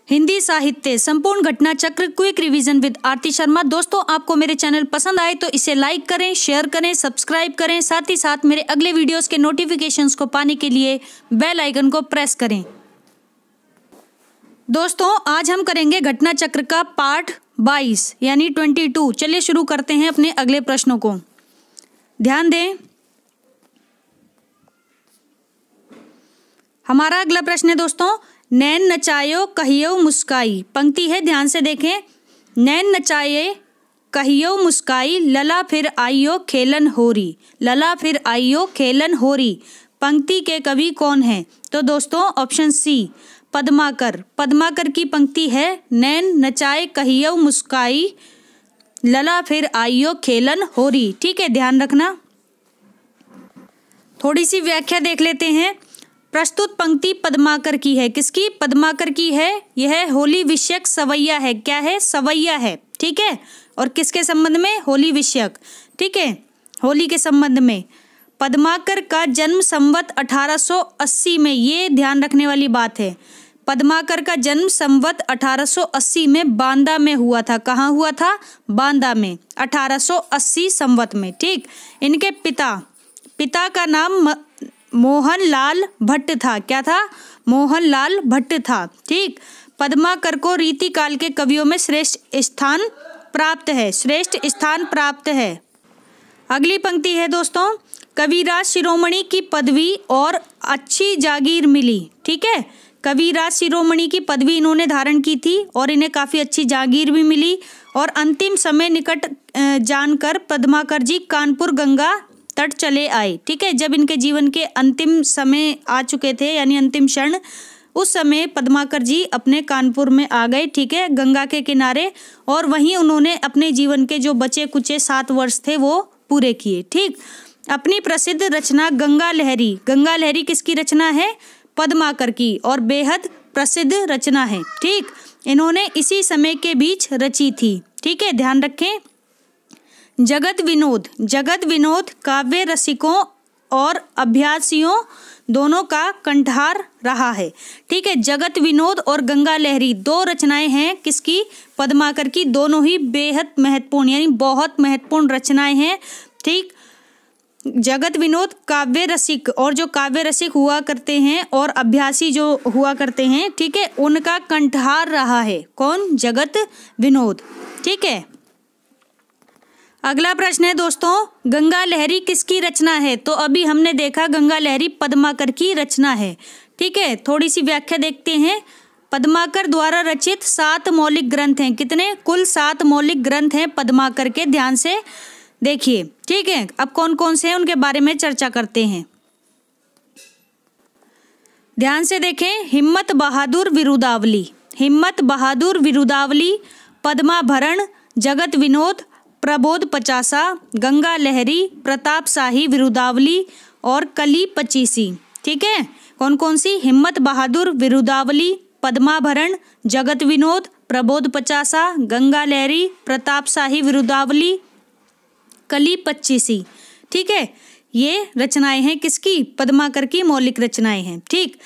हिंदी साहित्य संपूर्ण घटना चक्र क्विक रिवीजन विद आरती शर्मा। दोस्तों, आपको मेरे चैनल पसंद आए तो इसे लाइक करें, शेयर करें, सब्सक्राइब करें। साथ ही साथ मेरे अगले वीडियोस के नोटिफिकेशंस को पाने के लिए बेल आइकन को प्रेस करें। दोस्तों, आज हम करेंगे घटना चक्र का पार्ट 22 यानी 22। चलिए शुरू करते हैं अपने अगले प्रश्नों को। ध्यान दें, हमारा अगला प्रश्न है दोस्तों, नैन नचायो कहियो मुस्काई। पंक्ति है, ध्यान से देखें। नैन नचाए कहियो मुस्काई, लला फिर आइयो खेलन होरी। लला फिर आइयो खेलन होरी। पंक्ति के कवि कौन हैं? तो दोस्तों ऑप्शन सी पद्माकर। पद्माकर की पंक्ति है, नैन नचाए कहियो मुस्काई, लला फिर आइयो खेलन होरी। ठीक है, ध्यान रखना। थोड़ी सी व्याख्या देख लेते हैं। प्रस्तुत पंक्ति पद्माकर की है। किसकी? पद्माकर की है। यह होली विषयक सवैया है। क्या है? सवैया है। ठीक है, और किसके संबंध में? होली विषयक। ठीक है, होली के संबंध में। पद्माकर का जन्म संवत 1880 में, ये ध्यान रखने वाली बात है। पद्माकर का जन्म संवत 1880 में बांदा में हुआ था। कहाँ हुआ था? बांदा में, 1880 संवत में। ठीक, इनके पिता का नाम मोहनलाल भट्ट था। क्या था? मोहनलाल भट्ट था। ठीक, पद्माकर को रीति काल के कवियों में श्रेष्ठ स्थान प्राप्त है। श्रेष्ठ स्थान प्राप्त है। अगली पंक्ति है दोस्तों, कविराज शिरोमणि की पदवी और अच्छी जागीर मिली। ठीक है, कविराज शिरोमणि की पदवी इन्होंने धारण की थी और इन्हें काफ़ी अच्छी जागीर भी मिली। और अंतिम समय निकट जानकर पद्माकर जी कानपुर गंगा तट चले आए। ठीक है, जब इनके जीवन के अंतिम समय आ चुके थे यानी अंतिम क्षण, उस समय पद्माकर जी अपने कानपुर में आ गए। ठीक है, गंगा के किनारे, और वहीं उन्होंने अपने जीवन के जो बचे कुचे 7 वर्ष थे वो पूरे किए। ठीक, अपनी प्रसिद्ध रचना गंगा लहरी। गंगा लहरी किसकी रचना है? पद्माकर की, और बेहद प्रसिद्ध रचना है। ठीक, इन्होंने इसी समय के बीच रची थी। ठीक है, ध्यान रखें। जगत विनोद काव्य रसिकों और अभ्यासियों दोनों का कंठार रहा है। ठीक है, जगत विनोद और गंगा लहरी 2 रचनाएं हैं। किसकी? पद्माकर की। दोनों ही बेहद महत्वपूर्ण यानी बहुत महत्वपूर्ण रचनाएं हैं। ठीक, जगत विनोद काव्य रसिक, और जो काव्य रसिक हुआ करते हैं और अभ्यासी जो हुआ करते हैं, ठीक है, उनका कंठार रहा है। कौन? जगत विनोद। ठीक है, अगला प्रश्न है दोस्तों, गंगा लहरी किसकी रचना है? तो अभी हमने देखा गंगा लहरी पद्माकर की रचना है। ठीक है, थोड़ी सी व्याख्या देखते हैं। पद्माकर द्वारा रचित 7 मौलिक ग्रंथ हैं। कितने? कुल 7 मौलिक ग्रंथ हैं पद्माकर के। ध्यान से देखिए। ठीक है, अब कौन कौन से हैं उनके बारे में चर्चा करते हैं। ध्यान से देखें। हिम्मत बहादुर विरुदावली, हिम्मत बहादुर विरुदावली, पद्माभरण, जगत विनोद, प्रबोध पचासा, गंगा लहरी, प्रताप शाही विरुदावली और कली पचीसी। ठीक है, कौन कौन सी? हिम्मत बहादुर विरुदावली, पद्माभरण, जगत विनोद, प्रबोध पचासा, गंगा लहरी, प्रताप शाही विरुदावली, कली पचीसी। ठीक है, ये रचनाएं हैं किसकी? पद्माकर की मौलिक रचनाएं हैं। ठीक,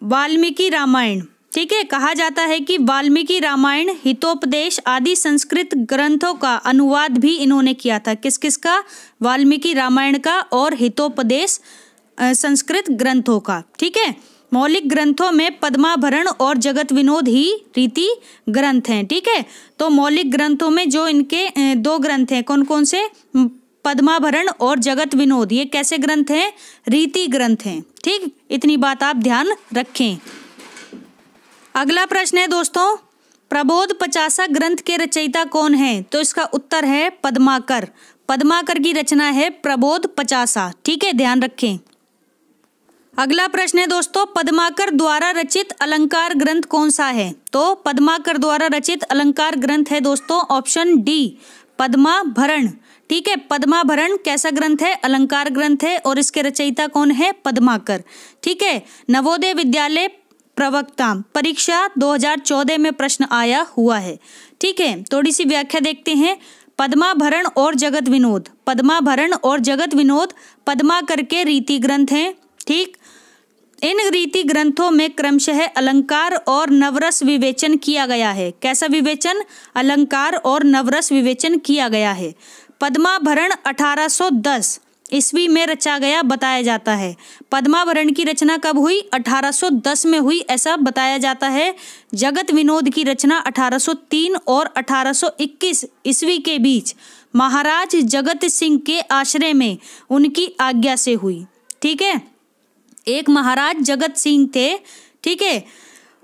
वाल्मीकि रामायण। ठीक है, कहा जाता है कि वाल्मीकि रामायण, हितोपदेश आदि संस्कृत ग्रंथों का अनुवाद भी इन्होंने किया था। किस किस का? वाल्मीकि रामायण का और हितोपदेश संस्कृत ग्रंथों का। ठीक है, मौलिक ग्रंथों में पद्माभरण और जगत विनोद ही रीति ग्रंथ हैं। ठीक है, तो मौलिक ग्रंथों में जो इनके 2 ग्रंथ हैं, कौन कौन से? पद्माभरण और जगत विनोद। ये कैसे ग्रंथ हैं? रीति ग्रंथ हैं। ठीक, इतनी बात आप ध्यान रखें। अगला प्रश्न है दोस्तों, प्रबोध पचासा ग्रंथ के रचयिता कौन है? तो इसका उत्तर है पद्माकर। पद्माकर की रचना है प्रबोध पचासा। ठीक है, ध्यान रखें। अगला प्रश्न है दोस्तों, पद्माकर द्वारा रचित अलंकार ग्रंथ कौन सा है? तो पद्माकर द्वारा रचित अलंकार ग्रंथ है दोस्तों ऑप्शन डी, पद्माभरण। ठीक है, पद्माभरण कैसा ग्रंथ है? अलंकार ग्रंथ है, और इसके रचयिता कौन है? पद्माकर। ठीक है, नवोदय विद्यालय प्रवक्ता परीक्षा 2014 में प्रश्न आया हुआ है। ठीक है, थोड़ी सी व्याख्या देखते हैं। पद्माभरण और जगत विनोद, पद्माभरण और जगत विनोद पद्माकर के रीति ग्रंथ हैं। ठीक, इन रीति ग्रंथों में क्रमशः अलंकार और नवरस विवेचन किया गया है। कैसा विवेचन? अलंकार और नवरस विवेचन किया गया है। पद्माभरण 1810 ईस्वी में रचा गया बताया जाता है। पद्माभरण की रचना कब हुई? 1810 में हुई, ऐसा बताया जाता है। जगत विनोद की रचना 1803 और 1821 ईस्वी के बीच महाराज जगत सिंह के आश्रय में उनकी आज्ञा से हुई। ठीक है, एक महाराज जगत सिंह थे, ठीक है,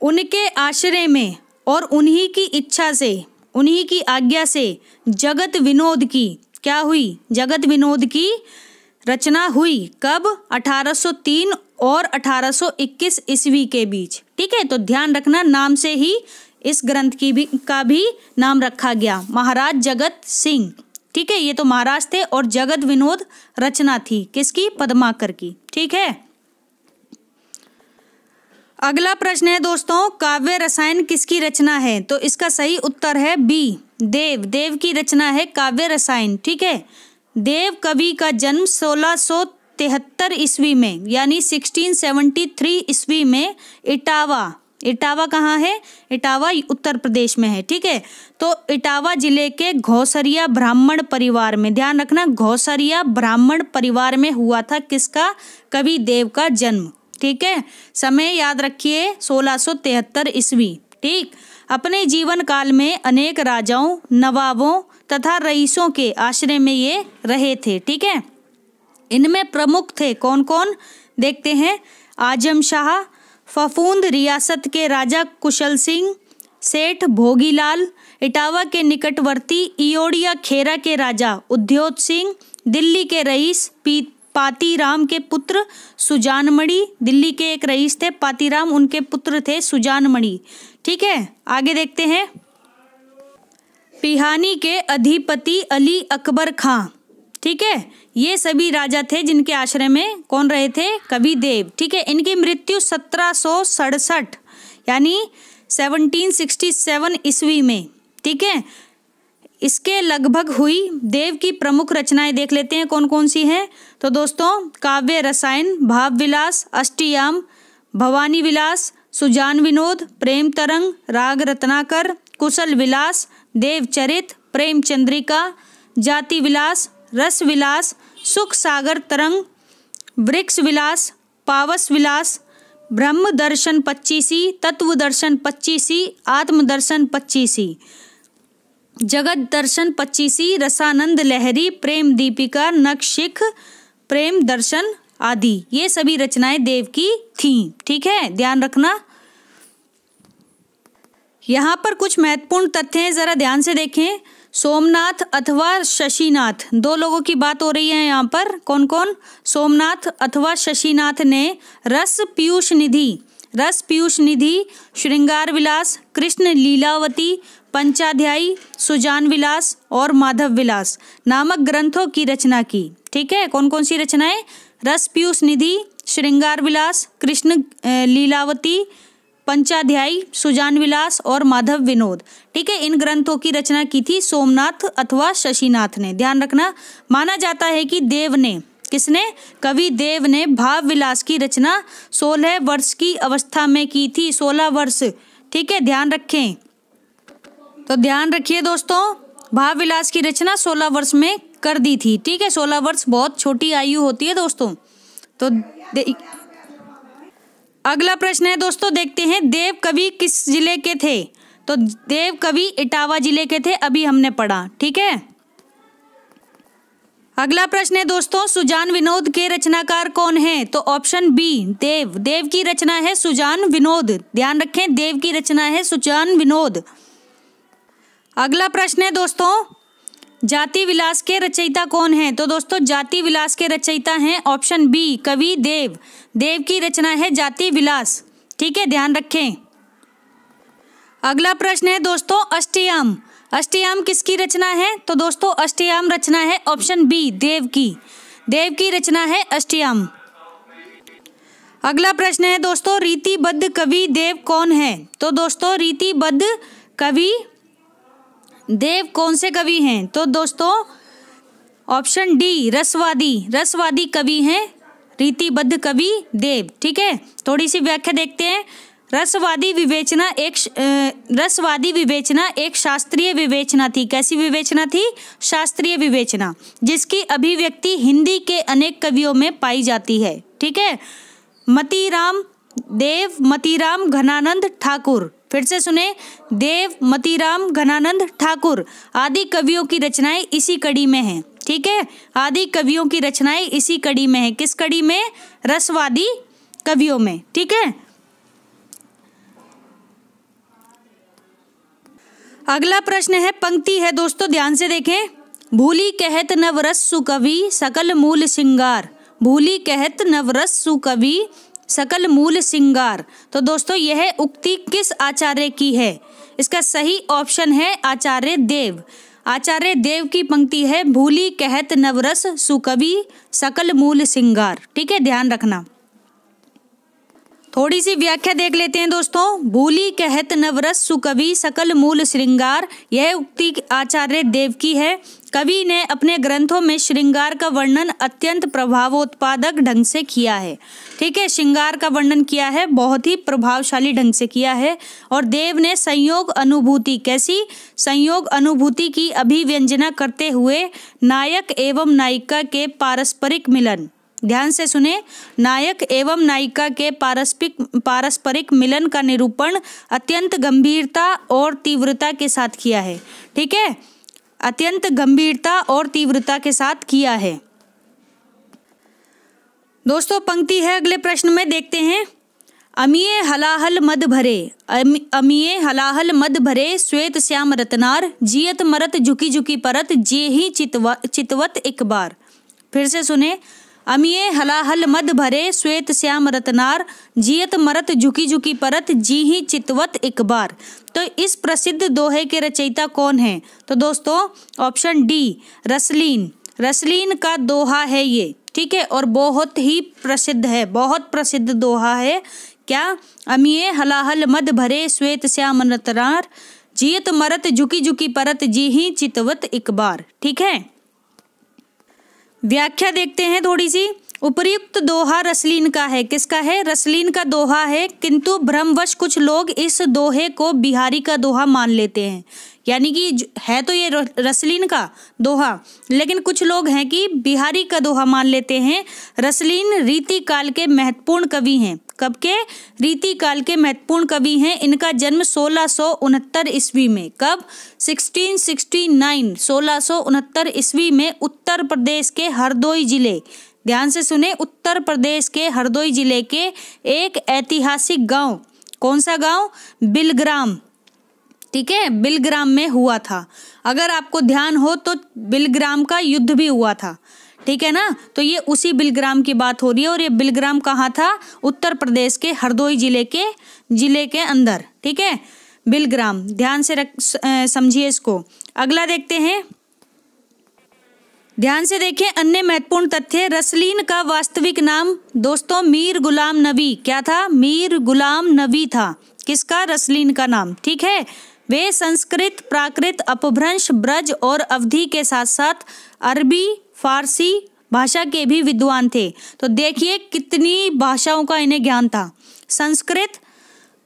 उनके आश्रय में और उन्हीं की इच्छा से, उन्हीं की आज्ञा से जगत विनोद की क्या हुई? जगत विनोद की रचना हुई। कब? 1803 और 1821 ईस्वी के बीच। ठीक है, तो ध्यान रखना, नाम से ही इस ग्रंथ का भी नाम रखा गया, महाराज जगत सिंह। ठीक है, ये तो महाराज थे और जगत विनोद रचना थी किसकी? पद्माकर की। ठीक है, अगला प्रश्न है दोस्तों, काव्य रसायन किसकी रचना है? तो इसका सही उत्तर है बी, देव। देव की रचना है काव्य रसायन। ठीक है, देव कवि का जन्म 1673 ईस्वी में यानी 1673 ईस्वी में इटावा, इटावा कहाँ है? इटावा उत्तर प्रदेश में है। ठीक है, तो इटावा जिले के घोसरिया ब्राह्मण परिवार में, ध्यान रखना, घोसरिया ब्राह्मण परिवार में हुआ था किसका? कवि देव का जन्म। ठीक है, समय याद रखिए 1673 ईस्वी। ठीक, अपने जीवन काल में अनेक राजाओं, नवाबों तथा रईसों के आश्रय में ये रहे थे। ठीक है, इनमें प्रमुख थे कौन कौन? देखते हैं, आजम शाह, फफूंद रियासत के राजा कुशल सिंह, सेठ भोगीलाल, इटावा के निकटवर्ती इयोड़िया खेरा के राजा उद्योत सिंह, दिल्ली के रईस पातीराम के पुत्र सुजानमणि, दिल्ली के एक रईस थे पातीराम, उनके पुत्र थे सुजानमणि। ठीक है, आगे देखते हैं, पिहानी के अधिपति अली अकबर खां। ठीक है, ये सभी राजा थे जिनके आश्रय में कौन रहे थे? कवि देव। ठीक है, इनकी मृत्यु 1767 यानी 1767 ईस्वी में, ठीक है, इसके लगभग हुई। देव की प्रमुख रचनाएं देख लेते हैं कौन कौन सी हैं। तो दोस्तों, काव्य रसायन, भाव विलास, अष्टयाम, भवानी विलास, सुजान विनोद, प्रेम तरंग, राग रत्नाकर, कुशल विलास, देवचरित, प्रेम चंद्रिका, जाति विलास, रस विलास, सुख सागर तरंग, वृक्ष विलास, पावस विलास, ब्रह्म दर्शन 25, तत्व दर्शन 25, आत्मदर्शन 25, जगत दर्शन 25, रसानंद लहरी, प्रेम दीपिका, नखशिख, प्रेम दर्शन आदि, ये सभी रचनाएं देव की थीं। ठीक है, ध्यान रखना। यहाँ पर कुछ महत्वपूर्ण तथ्य हैं, जरा ध्यान से देखें। सोमनाथ अथवा शशिनाथ, दो लोगों की बात हो रही है यहाँ पर। कौन कौन? सोमनाथ अथवा शशिनाथ ने रस पीयूष निधि, श्रृंगार विलास, कृष्ण लीलावती, पंचाध्यायी, सुजान विलास और माधव विलास नामक ग्रंथों की रचना की। ठीक है, कौन कौन सी रचनाएं? रस पीयूष निधि, श्रृंगार विलास, कृष्ण लीलावती, पंचाध्यायी, सुजान विलास और माधव विनोद। ठीक है, इन ग्रंथों की रचना की थी सोमनाथ अथवा शशिनाथ ने। ध्यान रखना, माना जाता है कि देव ने, किसने? कवि देव ने भाव विलास की रचना 16 वर्ष की अवस्था में की थी। 16 वर्ष। ठीक है, ध्यान रखें। तो ध्यान रखिए दोस्तों, भाव विलास की रचना 16 वर्ष में कर दी थी। ठीक है, 16 वर्ष बहुत छोटी आयु होती है दोस्तों। तो अगला प्रश्न है दोस्तों, देखते हैं, देव कवि किस जिले के थे? तो देव कवि इटावा जिले के थे, अभी हमने पढ़ा। ठीक है, अगला प्रश्न है दोस्तों, सुजान विनोद के रचनाकार कौन है? तो ऑप्शन बी, देव। देव की रचना है सुजान विनोद। ध्यान रखें, देव की रचना है सुजान विनोद। अगला प्रश्न है दोस्तों, जाति विलास के रचयिता कौन है? तो दोस्तों, जाति विलास के रचयिता हैं ऑप्शन बी, कवि देव। देव की रचना है जाति विलास। ठीक है, ध्यान रखें। अगला प्रश्न है दोस्तों, अष्टयाम। अष्टयाम किसकी रचना है? तो दोस्तों, अष्टयाम रचना है ऑप्शन बी, देव की। देव की रचना है अष्टयाम। अगला प्रश्न है दोस्तों, रीतिबद्ध कवि देव कौन है? तो दोस्तों, रीतिबद्ध कवि देव कौन से कवि हैं? तो दोस्तों, ऑप्शन डी, रसवादी। रसवादी कवि हैं रीतिबद्ध कवि देव। ठीक है, थोड़ी सी व्याख्या देखते हैं। रसवादी विवेचना एक शास्त्रीय विवेचना थी। कैसी विवेचना थी? शास्त्रीय विवेचना, जिसकी अभिव्यक्ति हिंदी के अनेक कवियों में पाई जाती है। ठीक है, मतीराम देव, मतीराम घनानंद ठाकुर, फिर से सुने, देव, मतीराम घनानंद ठाकुर आदि कवियों की रचनाएं इसी कड़ी में हैं। ठीक है, आदि कवियों की रचनाएं इसी कड़ी में हैं। किस कड़ी में? रसवादी कवियों में। ठीक है, अगला प्रश्न है, पंक्ति है दोस्तों, ध्यान से देखें। भूली कहत नवरस सुकवि सकल मूल सिंगार। भूली कहत नवरस सुकवि सकल मूल सिंगार। तो दोस्तों यह उक्ति किस आचार्य की है? इसका सही ऑप्शन है आचार्य देव। आचार्य देव की पंक्ति है, भूली कहत नवरस सुकवि सकल मूल सिंगार। ठीक है, ध्यान रखना। थोड़ी सी व्याख्या देख लेते हैं दोस्तों। भूली कहत नवरस सुकवि सकल मूल श्रृंगार, यह उक्ति आचार्य देव की है। कवि ने अपने ग्रंथों में श्रृंगार का वर्णन अत्यंत प्रभावोत्पादक ढंग से किया है। ठीक है, श्रृंगार का वर्णन किया है, बहुत ही प्रभावशाली ढंग से किया है। और देव ने संयोग अनुभूति, कैसी? संयोग अनुभूति की अभिव्यंजना करते हुए नायक एवं नायिका के पारस्परिक मिलन, ध्यान से सुने, नायक एवं नायिका के पारस्परिक मिलन का निरूपण अत्यंत गंभीरता और तीव्रता के साथ किया है। ठीक है, अत्यंत गंभीरता और तीव्रता के साथ किया है। दोस्तों पंक्ति है अगले प्रश्न में, देखते हैं। अमिये हलाहल मद भरे, अमिये हलाहल मद भरे श्वेत श्याम रतनार, जियत मरत झुकी झुकी परत, जे ही चितवत एक बार। फिर से सुने, अमिये हलाहल मद भरे श्वेत श्याम रतनार, जियत मरत झुकी झुकी परत, जी ही चितवत एक बार। तो इस प्रसिद्ध दोहे के रचयिता कौन है? तो दोस्तों ऑप्शन डी, रसलीन। रसलीन का दोहा है ये। ठीक है, और बहुत ही प्रसिद्ध है, बहुत प्रसिद्ध दोहा है। क्या? अमिये हलाहल मद भरे श्वेत श्याम रतनार, जियत मरत झुकी झुकी परत, जी ही चितवत एक बार। ठीक है, व्याख्या देखते हैं थोड़ी सी। उपर्युक्त दोहा रसलीन का है। किसका है? रसलीन का दोहा है, किंतु भ्रमवश कुछ लोग इस दोहे को बिहारी का दोहा मान लेते हैं। यानी कि है तो ये रसलीन का दोहा, लेकिन कुछ लोग हैं कि बिहारी का दोहा मान लेते हैं। रसलीन रीति काल के महत्वपूर्ण कवि हैं। कब के? रीति काल के महत्वपूर्ण कवि हैं। इनका जन्म 1669 ईस्वी में, कब? 1669, 1669 ईस्वी में उत्तर प्रदेश के हरदोई जिले, ध्यान से सुने, उत्तर प्रदेश के हरदोई जिले के एक ऐतिहासिक गांव, कौन सा गांव? बिलग्राम। ठीक है, बिलग्राम में हुआ था। अगर आपको ध्यान हो तो बिलग्राम का युद्ध भी हुआ था। ठीक है ना, तो ये उसी बिलग्राम की बात हो रही है। और ये बिलग्राम कहाँ था? उत्तर प्रदेश के हरदोई जिले के अंदर। ठीक है, बिलग्राम, ध्यान से समझिए इसको। अगला देखते हैं, ध्यान से देखें। अन्य महत्वपूर्ण तथ्य, रसलीन का वास्तविक नाम दोस्तों मीर गुलाम नबी, क्या था? मीर गुलाम नबी था। किसका? रसलीन का नाम। ठीक है, वे संस्कृत, प्राकृत, अपभ्रंश, ब्रज और अवधी के साथ साथ अरबी, फारसी भाषा के भी विद्वान थे। तो देखिए कितनी भाषाओं का इन्हें ज्ञान था। संस्कृत,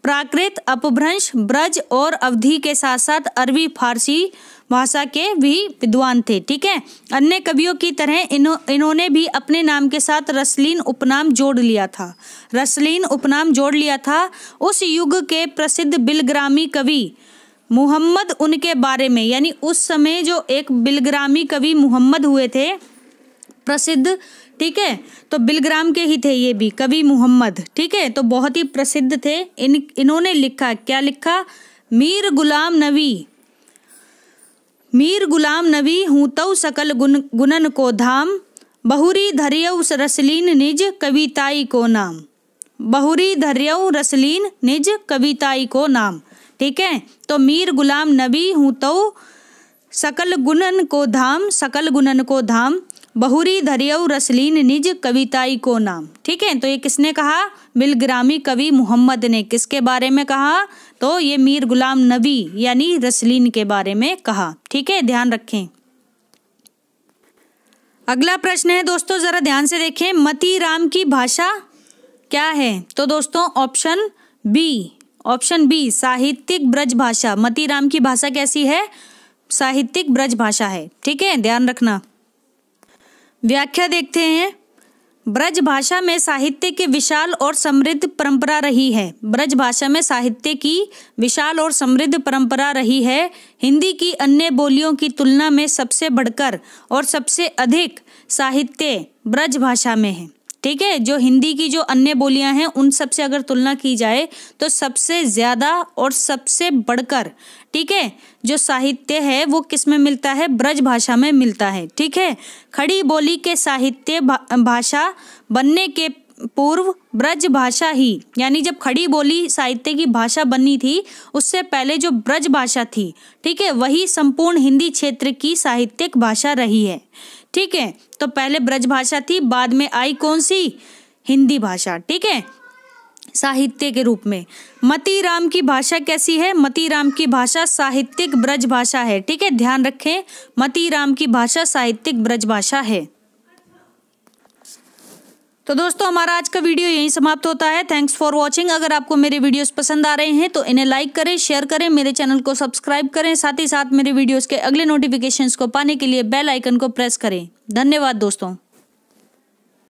प्राकृत, अपभ्रंश, ब्रज और अवधी के साथ साथ अरबी, फारसी भाषा के भी विद्वान थे। ठीक है, अन्य कवियों की तरह इन्होंने भी अपने नाम के साथ रसलीन उपनाम जोड़ लिया था। रसलीन उपनाम जोड़ लिया था। उस युग के प्रसिद्ध बिलग्रामी कवि मुहम्मद उनके बारे में, यानी उस समय जो एक बिलग्रामी कवि मुहम्मद हुए थे प्रसिद्ध, ठीक है, तो बिलग्राम के ही थे ये भी कवि मुहम्मद। ठीक है, तो बहुत ही प्रसिद्ध थे। इन्होंने लिखा, क्या लिखा? मीर गुलाम नबी, मीर गुलाम नबी हूँ तौ सकल गुणन को धाम, बहुरी धर्यऊ रसलीन निज कविताई को नाम। बहुरी धर्यऊ रसलीन निज कविताई को नाम। ठीक है, तो मीर गुलाम नबी हूँ तौ सकल गुणन को धाम, सकल गुणन को धाम, बहुरी धर्यऊ रसलीन निज कविताई को नाम। ठीक है, तो ये किसने कहा? बिलग्रामी कवि मुहम्मद ने। किसके बारे में कहा? तो ये मीर गुलाम नबी यानी रसलीन के बारे में कहा। ठीक है, ध्यान रखें। अगला प्रश्न है दोस्तों, जरा ध्यान से देखें, मती राम की भाषा क्या है? तो दोस्तों ऑप्शन बी साहित्यिक ब्रज भाषा। मती राम की भाषा कैसी है? साहित्यिक ब्रज भाषा है। ठीक है, ध्यान रखना। व्याख्या देखते हैं। ब्रज भाषा में साहित्य की विशाल और समृद्ध परंपरा रही है। ब्रज भाषा में साहित्य की विशाल और समृद्ध परंपरा रही है। हिंदी की अन्य बोलियों की तुलना में सबसे बढ़कर और सबसे अधिक साहित्य ब्रज भाषा में है। ठीक है, जो हिंदी की जो अन्य बोलियां हैं उन सबसे अगर तुलना की जाए तो सबसे ज़्यादा और सबसे बढ़कर, ठीक है, जो साहित्य है वो किस में मिलता है? ब्रज भाषा में मिलता है। ठीक है, खड़ी बोली के साहित्य भाषा बनने के पूर्व ब्रज भाषा ही, यानी जब खड़ी बोली साहित्य की भाषा बननी थी उससे पहले जो ब्रज भाषा थी, ठीक है, वही संपूर्ण हिंदी क्षेत्र की साहित्यिक भाषा रही है। ठीक है, तो पहले ब्रज भाषा थी, बाद में आई कौन सी? हिंदी भाषा। ठीक है, साहित्य के रूप में। मती राम की भाषा कैसी है? मती राम की भाषा साहित्यिक ब्रज भाषा है। ठीक है, ध्यान रखें, मती राम की भाषा साहित्यिक ब्रज भाषा है। तो दोस्तों हमारा आज का वीडियो यहीं समाप्त होता है। Thanks for watching. अगर आपको मेरे वीडियोस पसंद आ रहे हैं तो इन्हें लाइक करें, शेयर करें, मेरे चैनल को सब्सक्राइब करें, साथ ही साथ मेरे वीडियोस के अगले नोटिफिकेशंस को पाने के लिए बेल आइकन को प्रेस करें। धन्यवाद दोस्तों।